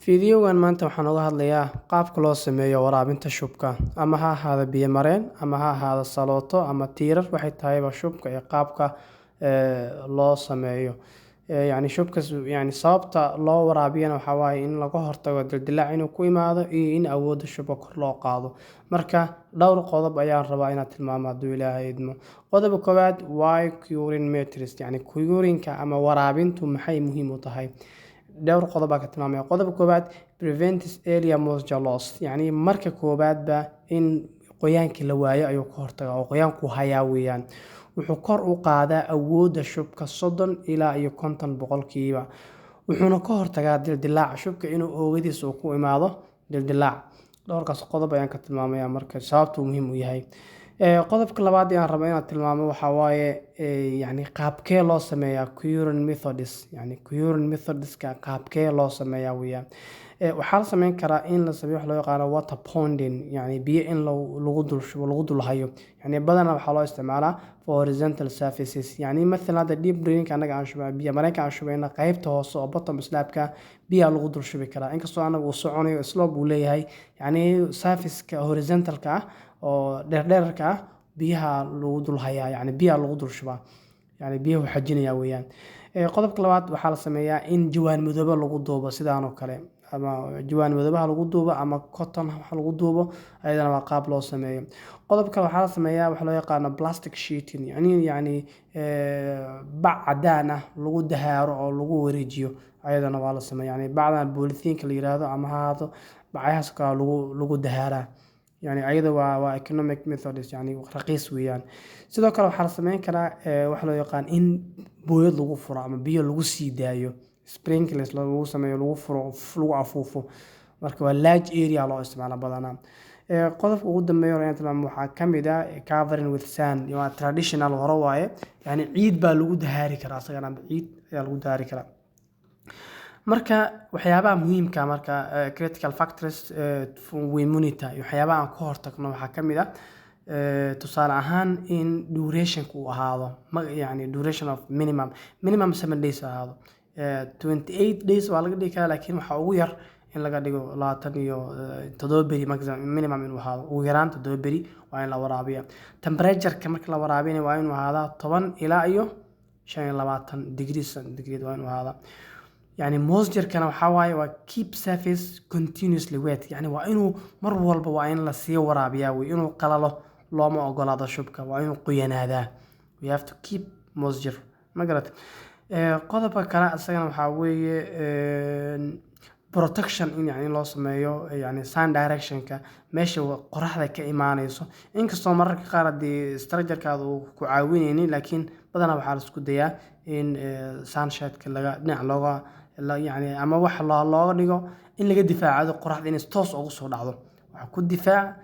Fiidiyowgan maanta waxaan uga hadlayaa qaabka loo sameeyo waraabinta shubka ama ha ahaado biyo mareen ama ha ahaado salooto ama tiirar waxay tahayba shubka iyo qaabka loo sameeyo. Yacni shubkas yacni sababta loo waraabiyana waxaa waaye in laga hortago dildilaac inuu ku imaado iyo in awoodda shubka kor loo qaado. Marka dhowr qodob ayaan rabaa inaad tilmaamo hadduu Ilaahay idmo. Qodobka koowaad waa curing methods yacni curing-ka ama waraabintu maxay muhiim u tahay. dhowr qodob baa ka tilmaamaya. Qodobka koowaad prevents area moisture loss yacni marka koowaadba in qoyaankii la waayo ayuu ka hortagaa oo qoyaanku hayaa weeyaan. Wuxuu kor u qaadaa awoodda shubka 30 ilaa 50 boqolkiiba. Wuxuuna ka hortagaa dildilaac shubka inuu oogadiisa uu ku imaado dildilaac. Dhowrkaas qodob ayaan ka tilmaamaya marka sababtu muhiim u yahay. Qodobka labaad ee aan rabo inaan tilmaamo waxaa waaye yacni qaabkee loo sameeyaa curing methods yacni curing methodska qaabkee loo sameeyaa weeyaan. Waxaa la sameyn karaa in la sameeyo wax loo yaqaano water ponding yacni biyo in lagu dul shubo lagu dul hayo. Yacni badanaa waxaa loo isticmaalaa for horizontal surfaces yacni mathalan hadda deep draining anaga aan shubay biyo mareenka aan shubayna qaybta hoose oo bottom slab-ka biyo lagu dul shubi karaa. Inkastoo anagu uu soconayo slope uu leeyahay yacni surface-ka horizontal-ka ah oo dheerka ah biyaha lagu dul hayaa yacni biyo lagu dul shubaa yacni biyaha xajinaya weeyaan. Qodobka labaad waxaa la sameeyaa in jawaan madoobo lagu duubo sidaan oo kale ama jawaan madoobaha lagu duubo ama cotton waxa lagu duubo ayadana waa qaab loo sameeyo. Qodobka waxaa la sameeyaa wax loo yaqaano plastic sheeting yacni bac cadaan ah lagu dahaaro oo lagu wareejiyo ayadana waa la sameeyaa yacni bacdan polythene la yiraahdo ama ha ahaato bacahaas ka lagu dahaaraa. يعني أيضا economic methods يعني رخيص ويان sidoo kale waxaa la sameyn karaa wax loo yaqaan in booyad lagu furo ama biyo lagu sii daayo sprinklers lagu sameeyo lagu furo lagu afuufo marka waa large area loo isticmaalo badanaa. Qodobka ugu dambeeya oo inta waxaa kamid ah covering with sand waa traditional hore waaye yani ciid baa lagu dahaari karaa asagana ciid ayaa lagu dahaari karaa. marka waxyaabaha muhiimka marka critical factors we monitor waxyaabaha aan ka hortagno waxaa kamid ah tusaale ahaan in duration ku ahaado yani duration of minimum 7 days ahaado 28 days waa laga dhigi karaa laakiin waxa ugu yar in laga dhigo 27 beri minimum inuu ahaado ugu yaraan 7 beri waa in la waraabiyaa. Temperature-ka marka la waraabinayo waa inuu ahaadaa 10 ilaa 25 degrees centigrade waa inuu ahaadaa. يعني moisture كان وحواي و keep surface continuously wet يعني وإنه مر والبا وإن لسيه ورابيا وإنه قلله لو ما أقول هذا شبكة وإنه قيان هذا we have to keep moisture ما قلت قضبة كلا أصلا وحواي protection يعني لو سميه يعني sun direction كماشي وقرح ذا كإيمان يسو إنك استو مرة كقارة دي استرجر كذا كعاونيني لكن بدنا بحال سكودية إن sunshade كلا نعلقة يعني أما واحد الله نيجو إن لقى دفاع هذا قرح ذي نستوس أو صور عضو وكل دفاع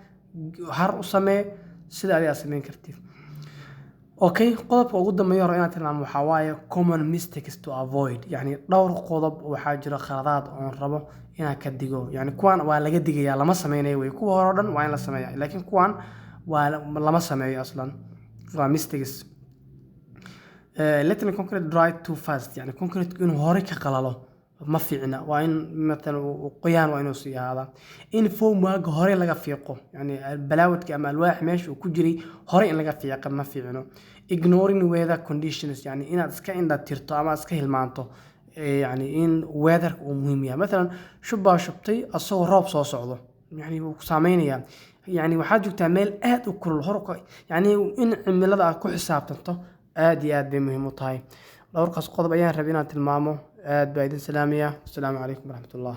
هر أسمى سيد عليه أسمين كرتيف. أوكي قضب وجود ما يرى أنا تنام وحواي common mistakes to avoid يعني دور قضب وحاجة خرادات أو ربع هنا كديجو يعني كوان ولا جديجي يا لما سمينه ويكو هردن وين لا سميه لكن كوان ولا لما سميه أصلا mistakes. let the concrete dry too fast يعني concrete إنه هوريك قلاله ما في عنا وين مثلا قيان وين وصي هذا إن فوق ما هوري لقى فيقه يعني البلاوت كأما الواح ماشي وكجري هوري إن لقى فيقه ما في عنا ignoring weather conditions يعني إن أسكا إن ده ترتو أما أسكا هالمانتو يعني إن weather مهمة مثلا شبطي الصور راب صعده يعني سامين يعني وحاجة تعمل وكل الهرقة يعني إن عمل هذا كل حساب تنتو aad bay muhiim u tahay. dhowrkaas qodob ayaan rabay inaan tilmaamo. aad baa idin salaamaya. Assalaamu calaykum waraxmatullaah.